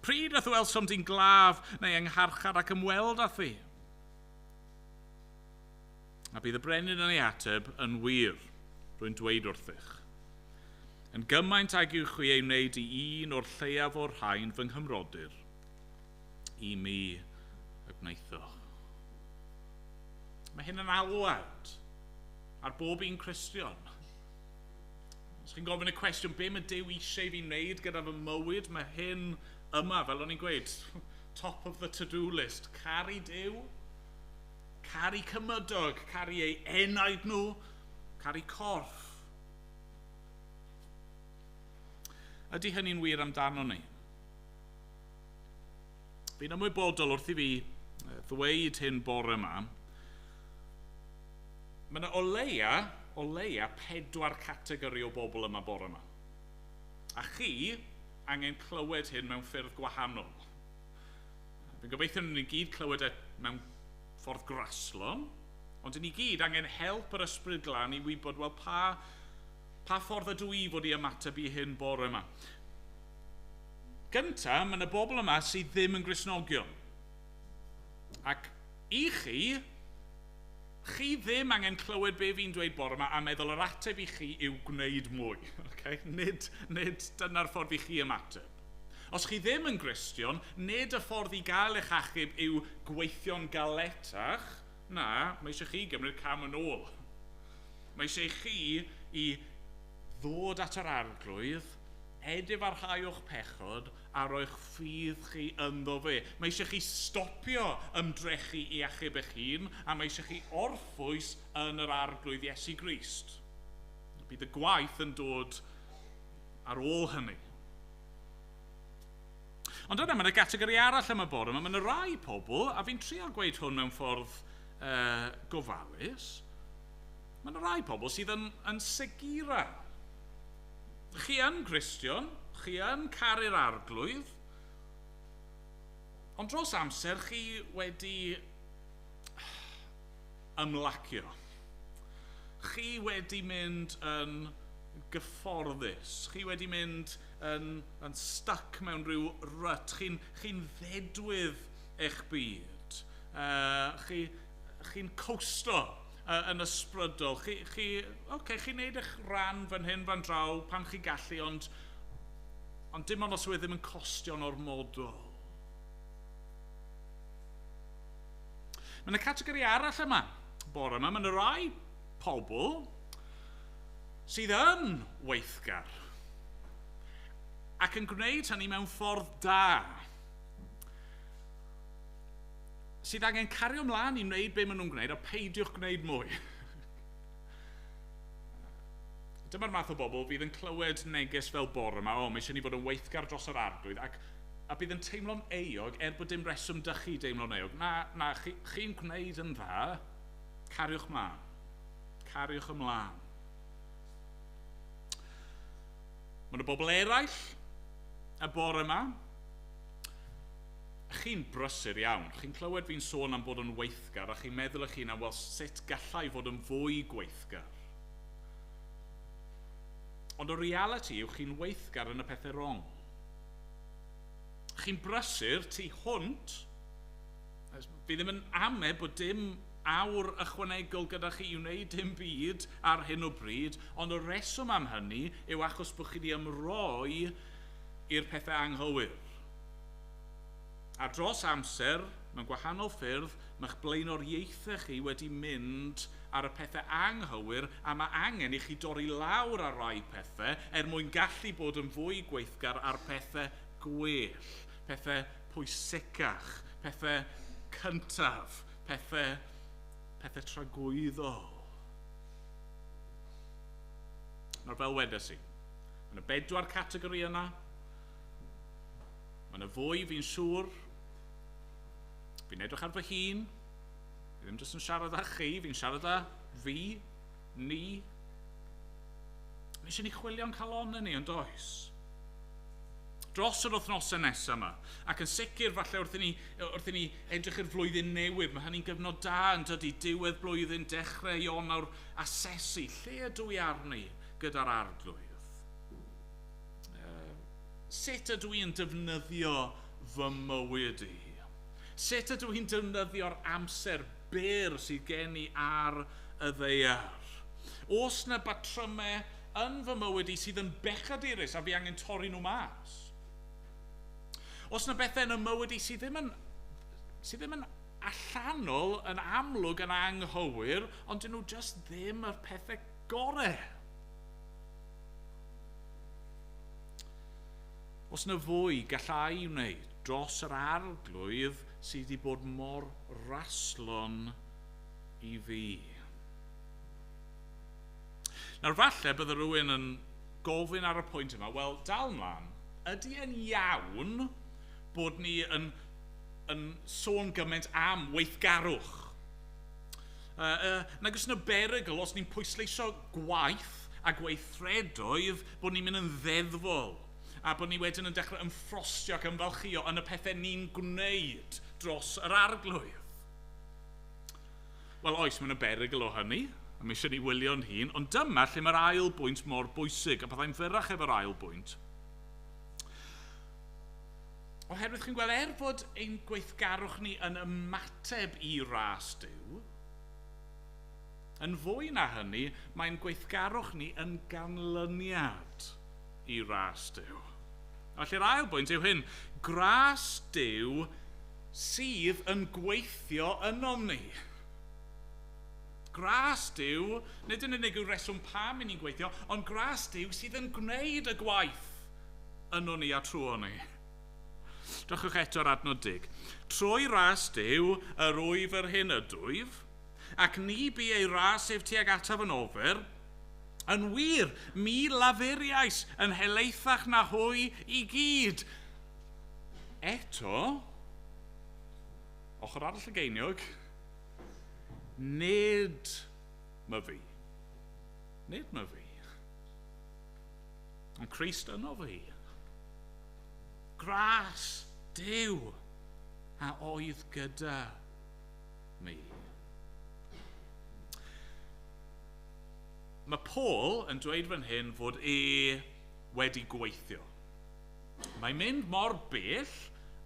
Pryd wrth welsom di'n glaf neu yngharchar ac ymweld â thi. A bydd y brenin yn ei ateb yn wir, rwy'n dweud wrthych. Yn gymaint ag yw chwi ei wneud i un o'r lleiaf o'r rhain fy nghymrodyr, i mi y gwneithoch. Mae hyn yn alwad ar bob un Cristion. Os chi'n gofyn y cwestiwn, be mae Duw eisiau fi wneud gyda fy mywyd, mae hyn yma, fel o'n i'n gweud, top of the to-do list. Caru Duw, caru cymydog, caru ei enaid nhw, caru corff. Ydy hynny'n wir amdano ni? Fi'n ymwybodol wrth i fi ddweud hyn bore yma. Mae yna o leia 4 categori o bobl yma bore yma. A chi angen clywed hyn mewn ffyrdd gwahanol. Fi'n gobeithio ni gyd clywed mewn ffordd graslon, Ond ni gyd angen help yr ysbryd glân i wybod, wel, pa ffordd ydw i fod i ymateb i hyn bore yma. Gynta, mae yna bobl yma sydd ddim yn Gristnogion. Ac i chi ddim angen clywed be fi'n dweud bore yma a meddwl yr ateb i chi yw gwneud mwy. Okay? Nid dyna'r ffordd i chi ymateb. Os chi ddim yn Gristion, nid y ffordd i gael eich achub yw gweithio'n galetach. Na, mae eisiau chi gymryd cam yn ôl. Mae eisiau chi i ddod at yr arglwydd, edifarhau'ch pechod a roi'ch ffydd chi ynddo fe. Mae eisiau chi stopio ymdrechu i achub eich hun a mae eisiau chi orffwys yn yr arglwydd Iesu Grist. Bydd y gwaith yn dod ar ôl hynny. Ond yna, mae yna gategori arall am y bore yma. Mae yna rai pobl, a fi'n trio gweud hwn mewn ffordd gofalus, mae yna rai pobl sydd yn segura. Chi yn Gristion, chi yn caru'r arglwydd, ond dros amser chi wedi ymlacio. Chi wedi mynd yn gyfforddus. Chi wedi mynd yn stuck mewn rhyw rut. Chi'n ddedwydd eich byd. Chi'n coasto yn ysbrydol. Chi'n neud eich ran fan hyn fan draw pan chi gallu, ond dim ond os wedd ddim yn costio'n ormodol. Mae yna categori arall yma bore yma. Mae yna rai pobl sydd yn weithgar ac yn gwneud hynny mewn ffordd da. Sydd angen cario ymlaen i wneud be maen nhw'n gwneud a peidiwch gwneud mwy. Dyma'r math o bobl fydd yn clywed neges fel bore yma, mae eisiau ni fod yn weithgar dros yr arglwydd, a bydd yn teimlo'n euog bod dim reswm dy chi deimlo'n euog. Na, chi'n gwneud yn dda, cariwch mlaen. Cariwch ymlaen. Mae yna bobl eraill y bore yma. Chi'n brysur iawn. Chi'n clywed fi'n sôn am bod yn weithgar a chi'n meddwl eich hun am, wel, sut gallai fod yn fwy gweithgar? Ond y reality yw chi'n weithgar yn y pethau wrong. Chi'n brysur tu hwnt. Fi ddim yn ameb bod dim awr ychwanegol gyda chi i wneud dim byd ar hyn o bryd, ond y reswm am hynny yw achos bod chi wedi ymroi i'r pethau anghywir. A dros amser, mewn gwahanol ffyrdd, mae'ch blaenoriaethau chi wedi mynd ar y pethau anghywir a mae angen i chi dorri lawr ar rai pethau mwyn gallu bod yn fwy gweithgar ar pethau gwell, pethau pwysicach, pethau cyntaf, pethau tragwyddol. Nawr fel wedes i, mae yna 4 categori yna. Mae yna fwy, fi'n siŵr. Fi'n edrych ar fy hun. Fi ddim jyst yn siarad â chi, fi'n siarad â fi, ni. Mae eisiau ni chwilio'n calonnau ni, ond oes. Dros yr wythnosau nesaf yma, ac yn sicr falle wrth i ni edrych i'r flwyddyn newydd, mae hynny'n gyfnod da yn dydy, diwedd blwyddyn, dechrau Ionawr, asesu, lle ydw i arni gyda'r arglwydd? Sut ydw i'n defnyddio fy mywyd i? Sut ydw i'n defnyddio'r amser byr sydd gen i ar y ddaear? Oes na batrymau yn fy mywyd i sydd yn bechadurus a fi angen torri nhw mas? Oes na bethau yn y mywyd i sydd ddim yn allanol, yn amlwg, yn anghywir, ond dyn nhw just ddim yr pethau gorau? Os na fwy gallai wneud dros yr arglwydd sydd wedi bod mor raslon i fi. Nawr falle bydde rhywun yn gofyn ar y pwynt yma, wel, dal mlaen, ydy e'n iawn bod ni yn sôn gymaint am weithgarwch? Nag oes yna berygl os ni'n pwysleisio gwaith a gweithredoedd bod ni'n mynd yn ddeddfol, a bod ni wedyn yn dechrau ymffrostio ac ymfalchio yn y pethau ni'n gwneud dros yr arglwydd. Wel, oes, mae'n y berygl o hynny, a mi eisiau ni wylio'n hun, ond dyma lle mae'r ail bwynt mor bwysig, a byddai'n fyrrach efo'r ail bwynt. Oherwydd chi'n gweld, fod ein gweithgarwch ni yn ymateb i ras Duw, yn fwy na hynny, mae'n gweithgarwch ni yn ganlyniad i ras Duw. Felly'r ail bwynt yw hyn, gras Duw sydd yn gweithio ynom ni. Gras Duw, nid yn unig yw reswm pam i ni'n gweithio, ond gras Duw sydd yn gwneud y gwaith yno ni a trwy ni. Drychwch eto'r adnod 10. Trwy ras Duw, yr wyf yr hyn y dwyf, ac ni bu ei ras ef tuag ataf yn ofer, yn wir, mi lafuriais yn helaethach na hwy i gyd. Eto, ochr arall y geiniog, nid my fi. Nid my fi. Ond Crist yno fi. Gras Duw a oedd gyda mi. Mae Paul yn dweud fan hyn fod wedi gweithio. Mae'n mynd mor bell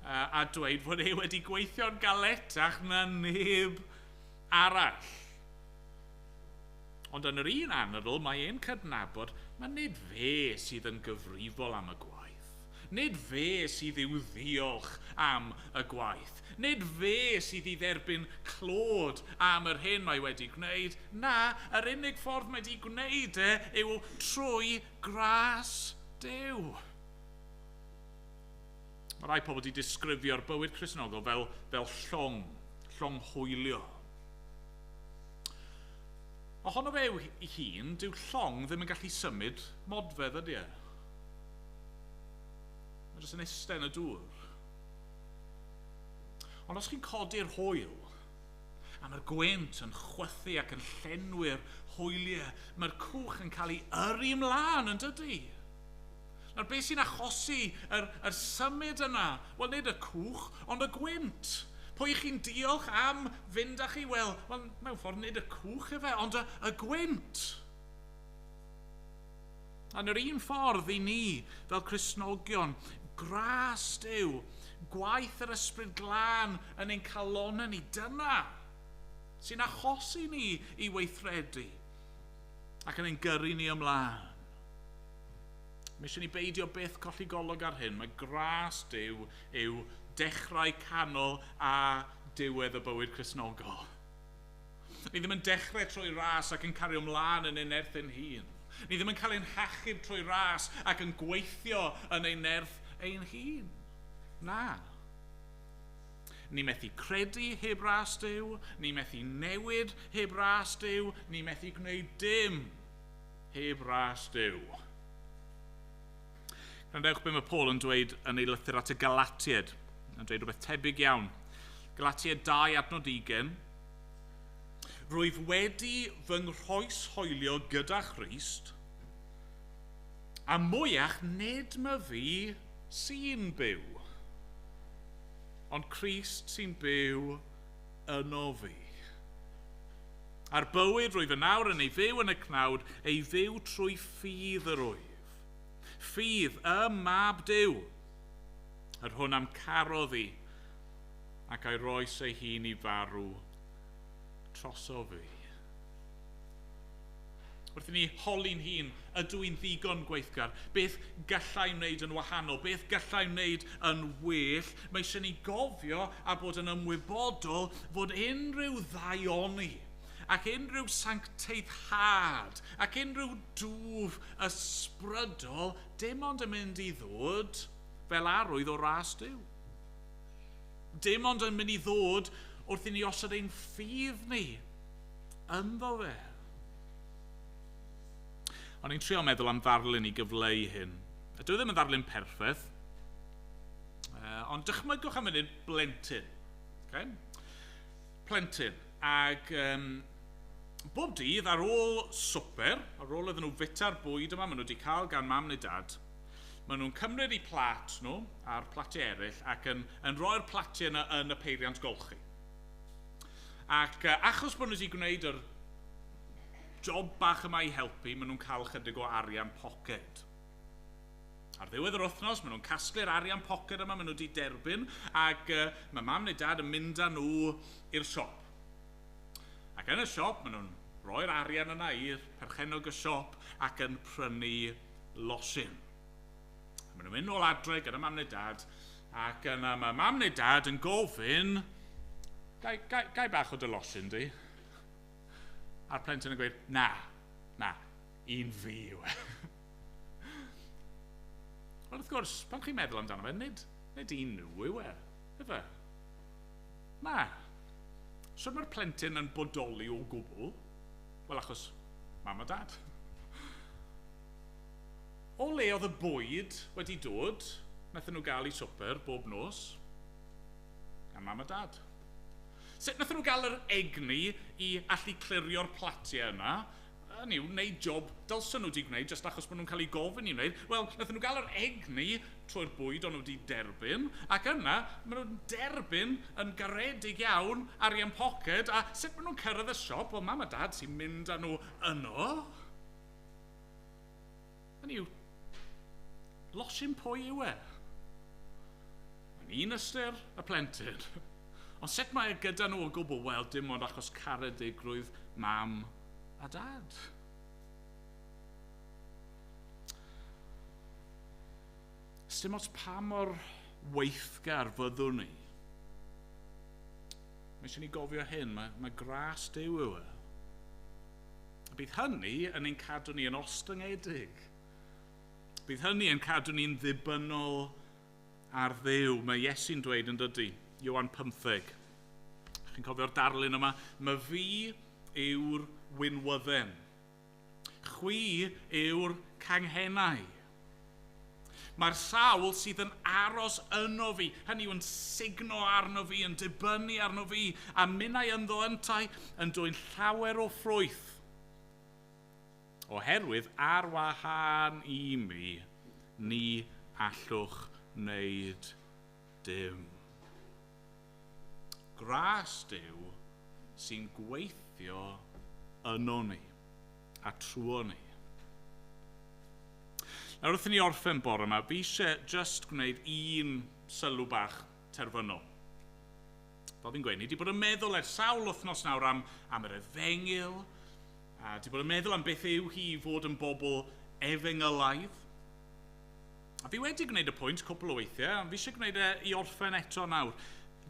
a dweud fod wedi gweithio'n galetach na neb arall. Ond yn yr un anadl, mae e'n cydnabod, mae nid fe sydd yn gyfrifol am y gwaith. Nid fe sydd i'w ddiolch am y gwaith. Nid fe sydd i dderbyn clod am yr hyn mae wedi gwneud. Na, yr unig ffordd mae wedi gwneud yw trwy gras Duw. Mae rai pobl wedi disgrifio'r bywyd Cristnogol fel llong hwylio. Ohono fe ei hun, dyw llong ddim yn gallu symud modfedd ydy e. Mae jyst yn eistedd yn y dŵr. Ond os chi'n codi'r hwyl, a mae'r gwynt yn chwythu ac yn llenwi'r hwyliau, mae'r cwch yn cael ei yrru mlaen yn dydy. Nawr beth sy'n achosi yr symud yna? Wel, nid y cwch, ond y gwynt. Pwy chi'n diolch am fynd â chi? Wel, mewn ffordd nid y cwch efe, ond y gwynt. Yn yr un ffordd i ni, fel Cristnogion, gras Duw, gwaith yr ysbryd glân yn ein calonau ni, dyna sy'n achosi ni i weithredu ac yn ein gyrru ni ymlaen. Mi eisiau ni beidio byth colli golwg ar hyn. Mae gras Duw yw dechrau canol a diwedd y bywyd Cristnogol. Ni ddim yn dechrau trwy ras ac yn cario ymlaen yn ein nerth ein hun. Ni ddim yn cael ein hachub trwy ras ac yn gweithio yn ein nerth ein hun. Na. Ni methu credu heb ras Duw, ni methu newid heb ras Duw, ni methu gwneud dim heb ras Duw. Gwrandewch be mae Paul yn dweud yn ei lythyr at y Galatied, yn dweud rhywbeth tebyg iawn. Galatied 2 adnod 20. Rwyf wedi fy nghroeshoelio gyda Christ, a mwyach nid my fi sy'n byw, ond Christ sy'n byw yno fi. A'r bywyd rwyf yn nawr yn ei fyw yn y cnawd, ei fyw trwy ffydd yr wyf. Ffydd y mab Duw, yr hwn am carodd hi, ac a'i roes ei hun i farw troso fi. Wrth i ni holi'n hun, ydw i'n ddigon gweithgar, beth gallai wneud yn wahanol, beth gallai wneud yn well, mae eisiau ni gofio a bod yn ymwybodol fod unrhyw ddaioni, ac unrhyw sancteiddhad, ac unrhyw dwf ysbrydol, dim ond yn mynd i ddod fel arwydd o ras Duw. Dim ond yn mynd i ddod wrth i ni osod ein ffydd ni ynddo fe. O'n i'n trio meddwl am ddarlun i gyfleu hyn. Dwi ddim yn ddarlun perffaith, ond dychmygwch am munud blentyn. Okay? Plentyn. Ac bob dydd ar ôl swper, ar ôl iddyn nhw fita'r bwyd yma, maen nhw wedi cael gan mam neu dad, maen nhw'n cymryd eu plat nhw a'r platiau eraill ac yn rhoi'r platiau yna yn y peiriant golchi. Ac achos bod nhw wedi gwneud yr job bach yma i helpu, maen nhw'n cael chydig o arian poced. Ar ddiwedd yr wythnos, maen nhw'n casglu'r arian poced yma, maen nhw wedi derbyn, ac mae mam neu dad yn mynd â nhw i'r siop. Ac yn y siop, maen nhw'n roi'r arian yna i'r perchenog y siop ac yn prynu losin. Maen nhw'n mynd nôl adre gyda mam neu dad, ac yna mae mam neu dad yn gofyn, gai bach o dy losin di? A'r plentyn yn gweud, na, un fi yw e. Wel, wrth gwrs, pan chi'n meddwl amdano fe, nid un nhw yw e. Efe? Na. So mae'r plentyn yn bodoli o gwbl? Wel, achos mam a dad. O le oedd y bwyd wedi dod, nathon nhw gael i swper bob nos, a mam a dad. Sut nathon nhw gael yr egni i allu clirio'r platiau yna, hynny yw, wneud job dylsyn nhw wedi gwneud jyst achos bod nhw'n cael ei gofyn i wneud. Wel, nathon nhw gael yr egni trwy'r bwyd o'n nhw wedi derbyn, ac yna, maen nhw'n derbyn yn garedig iawn arian poced, a sut maen nhw'n cyrraedd y siop, wel, mam a dad sy'n mynd â nhw yno. Hynny yw, losin pwy yw e? Mae'n un ystyr y plentyn. Ond sut mae gyda nhw o gwbl? Wel, dim ond achos caredigrwydd mam a dad. Dim ots pa mor weithgar fyddwn ni. Mae eisiau ni gofio hyn, mae gras Duw yw e. Bydd hynny yn ein cadw ni yn ostyngedig. Bydd hynny yn cadw ni'n ddibynnol ar Dduw. Mae Iesu'n dweud yn dydy, Ioan 15. Chi'n cofio'r darlun yma? Mae fi yw'r wynwydden. Chwi yw'r canghennau. Mae'r sawl sydd yn aros yno fi, hynny yw yn signo arno fi, yn dibynnu arno fi, a minnau ynddo yntau yn dwy'n llawer o ffrwyth. Oherwydd ar wahân i mi, ni allwch wneud dim. Gras Duw sy'n gweithio yno ni a trwy ni. Nawr wrth i ni orffen bore yma, fi eisiau just gwneud un sylw bach terfynol. Fel fi'n gweud, ni wedi bod yn meddwl ers sawl wythnos nawr am yr efengil, a wedi bod yn meddwl am beth yw hi fod yn bobl efengylaidd. A fi wedi gwneud y pwynt cwpl o weithiau, a fi eisiau gwneud i orffen eto nawr.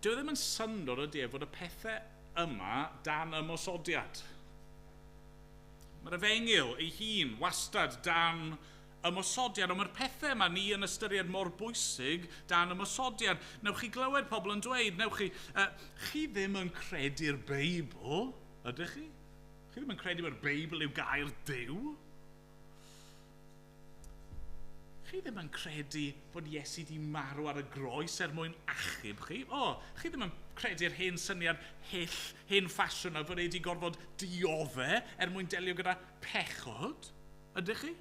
Dyw ddim yn syndod ydy fod y pethau yma dan ymosodiad. Mae'r efengil ei hun wastad dan ymosodiad, ond mae'r pethau yma ni yn ystyried mor bwysig dan ymosodiad. Newch chi glywed pobl yn dweud, chi ddim yn credu'r Beibl, ydych chi? Chi ddim yn credu mae'r Beibl yw gair Duw? Chi ddim yn credu bod Iesu wedi marw ar y groes mwyn achub chi? Chi ddim yn credu'r hen syniad hyll, hen ffasiwn a fod wedi gorfod dioddau mwyn delio gyda pechod? Ydych chi?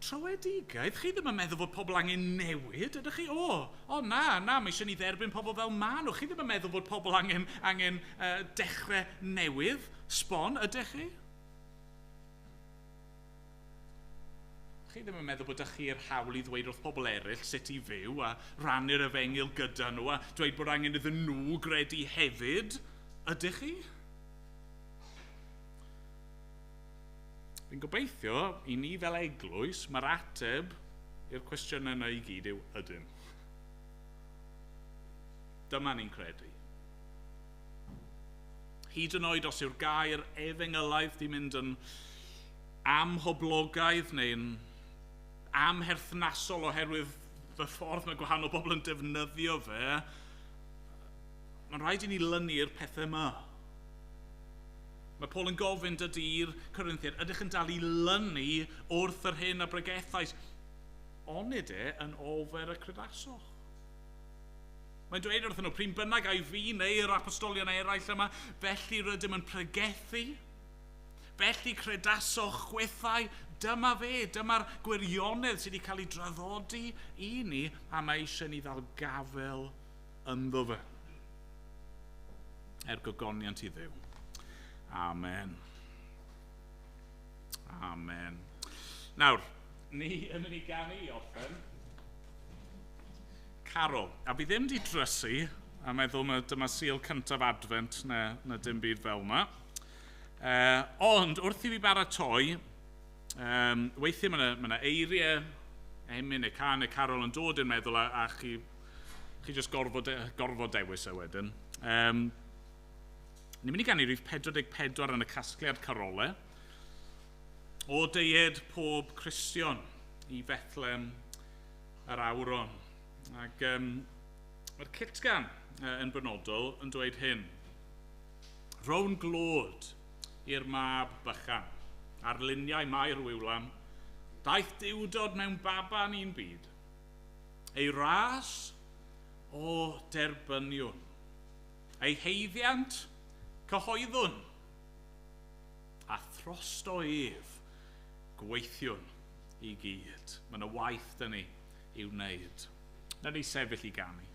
Trawedigaeth, chi ddim yn meddwl fod pobl angen newid, ydych chi? Na, mae eisiau ni dderbyn pobl fel maen nhw. Chi ddim yn meddwl fod pobl angen dechrau newydd, sbon, ydych chi? Chi ddim yn meddwl bod ydych chi'r hawl i ddweud wrth pobl eraill sut i fyw a rannu'r efengil gyda nhw a dweud bod angen iddyn nhw gredu hefyd, ydych chi? Fi'n gobeithio i ni fel eglwys, mae'r ateb i'r cwestiwn yna i gyd yw ydyn. Dyma ni'n credu. Hyd yn oed os yw'r gair efengylaeth di mynd yn amhoblogaidd neu'n amherthnasol oherwydd y ffordd mae gwahanol bobl yn defnyddio fe, mae'n rhaid i ni lynu'r pethau yma. Mae Paul yn gofyn dydy'r Corinthiaid, ydych yn dal i lynu wrth yr hyn a bregethais, onid yn ofer y credasoch. Mae'n dweud wrthyn nhw, pryn bynnag ai fi neu'r apostolion eraill yma, felly rydym yn pregethu, felly credasoch chwethau, dyma fe, dyma'r gwirionedd sydd wedi cael ei draddodi i ni, a mae eisiau ni ddal gafel ynddo fe. gogoniant i Dduw. Amen. Amen. Nawr, ni yn mynd i ganu i orffen Carol. A fi ddim di drysu a meddwl dyma sil cyntaf Advent na dim byd fel yma. Ond wrth i fi baratoi, weithiau mae eiriau Emyr neu Can neu Carol yn dod yn meddwl a chi jyst gorfod dewis o wedyn. Ni'n mynd i ganu rhif 44 yn y casgliad carolau o deied pob Cristion i Bethlem yr Awron. Ac mae'r cytgan yn benodol yn dweud hyn. Rown glod i'r mab bychan, ar luniau Mair Wiwlam, daeth diwdod mewn baban un byd, ei ras o derbyniwn, ei heiddiant cyhoeddwn, a throst o ef gweithiwn i gyd. Mae yna waith dyn ni i'w wneud. Na ni sefyll i ganu.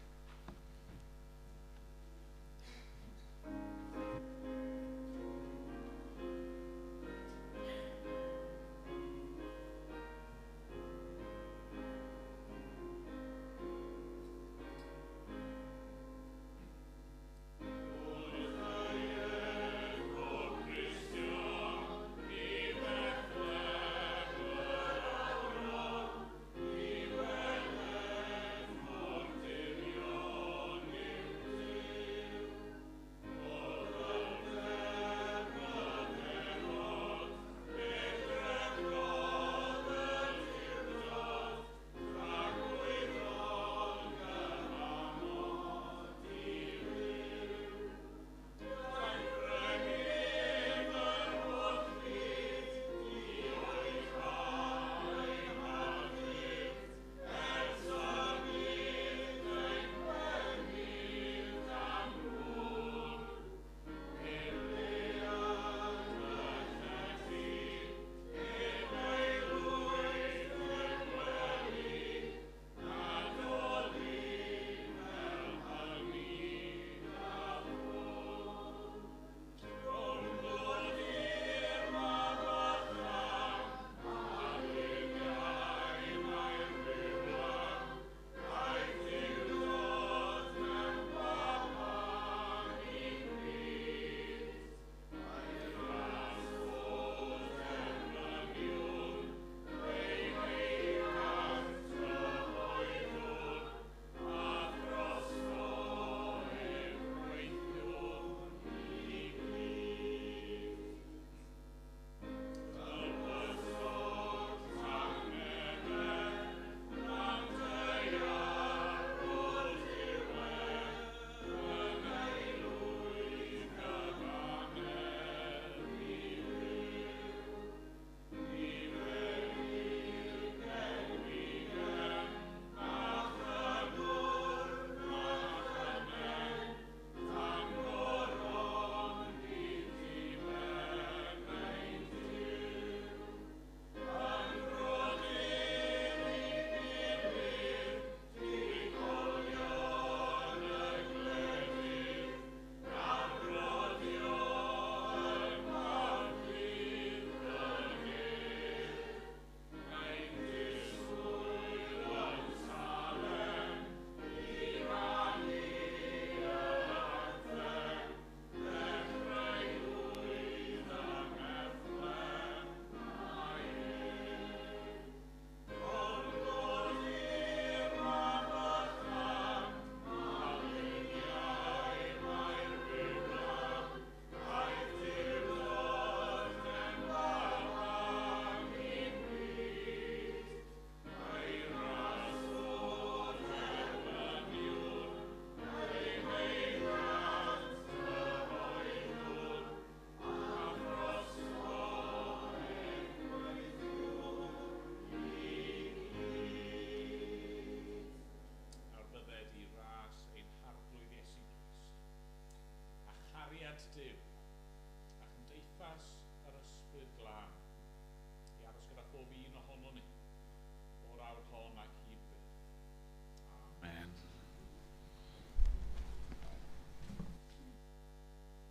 Duw